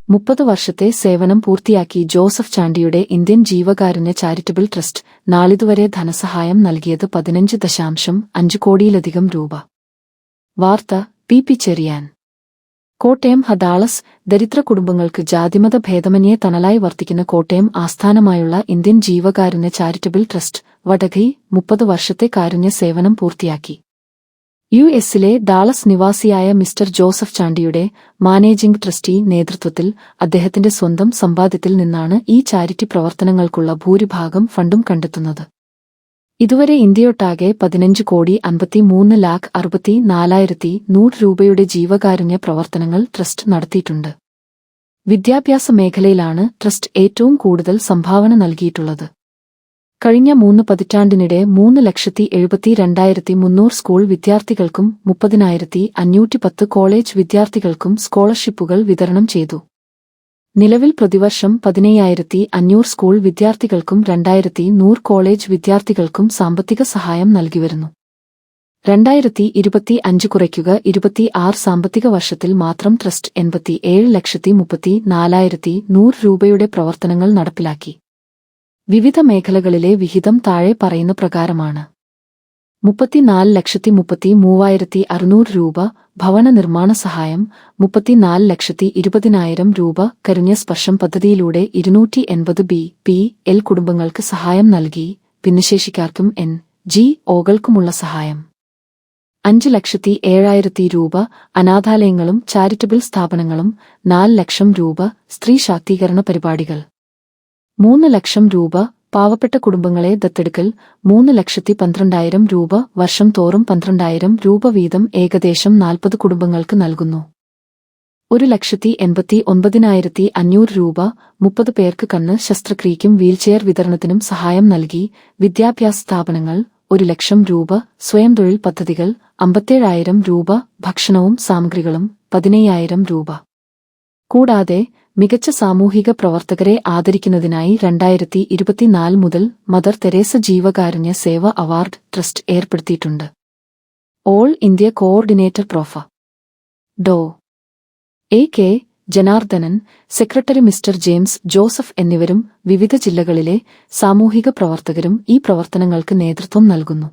30 വർഷത്തെ സേവനം പൂർത്തിയാക്കി ജോസഫ് ചാണ്ടിയുടെ ഇന്ത്യൻ ജീവകാരുണ്യ ചാരിറ്റബിൾ ട്രസ്റ്റ് നാളിതുവരെ ധനസഹായം നൽകിയത് 15.5 കോടിയിലധികം രൂപ. വാർത്ത പി ചെറിയാൻ. കോട്ടയം ഹദാളസ് ദരിദ്ര കുടുംബങ്ങൾക്ക് ജാതിമത ഭേദമന്യേ തണലായി വർത്തിക്കുന്ന കോട്ടയം ആസ്ഥാനമായുള്ള ഇന്ത്യൻ ജീവകാരുണ്യ ചാരിറ്റബിൾ ട്രസ്റ്റ് വടകൈ 30 വർഷത്തെ കാരുണ്യ സേവനം പൂർത്തിയാക്കി. യുഎസിലെ ഡാളസ് നിവാസിയായ മിസ്റ്റർ ജോസഫ് ചാണ്ടിയുടെ മാനേജിംഗ് ട്രസ്റ്റി നേതൃത്വത്തിൽ അദ്ദേഹത്തിന്റെ സ്വന്തം സമ്പാദ്യത്തിൽ നിന്നാണ് ഈ ചാരിറ്റി പ്രവർത്തനങ്ങൾക്കുള്ള ഭൂരിഭാഗം ഫണ്ടും കണ്ടെത്തുന്നത്. ഇതുവരെ ഇന്ത്യയൊട്ടാകെ 15,53,64,100 രൂപയുടെ ജീവകാരുണ്യ പ്രവർത്തനങ്ങൾ ട്രസ്റ്റ് നടത്തിയിട്ടുണ്ട്. വിദ്യാഭ്യാസ മേഖലയിലാണ് ട്രസ്റ്റ് ഏറ്റവും കൂടുതൽ സംഭാവന നൽകിയിട്ടുള്ളത്. കഴിഞ്ഞ 3 പതിറ്റാണ്ടിനിടെ 3,72,300 സ്കൂൾ വിദ്യാർത്ഥികൾക്കും 30,510 കോളേജ് വിദ്യാർത്ഥികൾക്കും സ്കോളർഷിപ്പുകൾ വിതരണം ചെയ്തു. നിലവിൽ പ്രതിവർഷം 15,500 സ്കൂൾ വിദ്യാർത്ഥികൾക്കും 2,100 കോളേജ് വിദ്യാർത്ഥികൾക്കും സാമ്പത്തിക സഹായം നൽകിവരുന്നു. 2025 കുറയ്ക്കുക 26 സാമ്പത്തിക വർഷത്തിൽ മാത്രം ട്രസ്റ്റ് 87,34,100 രൂപയുടെ പ്രവർത്തനങ്ങൾ നടപ്പിലാക്കി. വിവിധ മേഖലകളിലെ വിഹിതം താഴെ പറയുന്ന പ്രകാരമാണ്: 34,33,600 രൂപ ഭവന നിർമ്മാണ സഹായം, 34,20,000 രൂപ കരുണ്യസ്പർശം പദ്ധതിയിലൂടെ 280 ബി.പി.എൽ കുടുംബങ്ങൾക്ക് സഹായം നൽകി. ഭിന്നശേഷിക്കാർക്കും എൻ.ജി.ഒകൾക്കുമുള്ള സഹായം 5,07,000 രൂപ അനാഥാലയങ്ങളും ചാരിറ്റബിൾ സ്ഥാപനങ്ങളും, 4 ലക്ഷം രൂപ സ്ത്രീ ശാക്തീകരണ പരിപാടികൾ, 3 ലക്ഷം രൂപ പാവപ്പെട്ട കുടുംബങ്ങളെ ദത്തെടുക്കൽ, 3,12,000 രൂപ വർഷം തോറും 12,000 രൂപ വീതം ഏകദേശം 40 കുടുംബങ്ങൾക്ക് നൽകുന്നു. 1,89,500 രൂപ 30 പേർക്ക് കണ്ണ് ശസ്ത്രക്രിയയ്ക്കും വീൽചെയർ വിതരണത്തിനും സഹായം നൽകി. വിദ്യാഭ്യാസ സ്ഥാപനങ്ങൾ 1 ലക്ഷം രൂപ, സ്വയം തൊഴിൽ പദ്ധതികൾ 57,000 രൂപ, ഭക്ഷണവും സാമഗ്രികളും 15,000 രൂപ. കൂടാതെ മികച്ച സാമൂഹിക പ്രവർത്തകരെ ആദരിക്കുന്നതിനായി 2024 മുതൽ മദർ തെരേസ ജീവകാരുണ്യ സേവ അവാർഡ് ട്രസ്റ്റ് ഏർപ്പെടുത്തിയിട്ടുണ്ട്. All India coordinator prof. Dr. A K. Janardhanan, secretary Mister James Joseph എന്നിവരും വിവിധ ജില്ലകളിലെ സാമൂഹിക പ്രവർത്തകരും ഈ പ്രവർത്തനങ്ങൾക്ക് നേതൃത്വം നൽകുന്നു.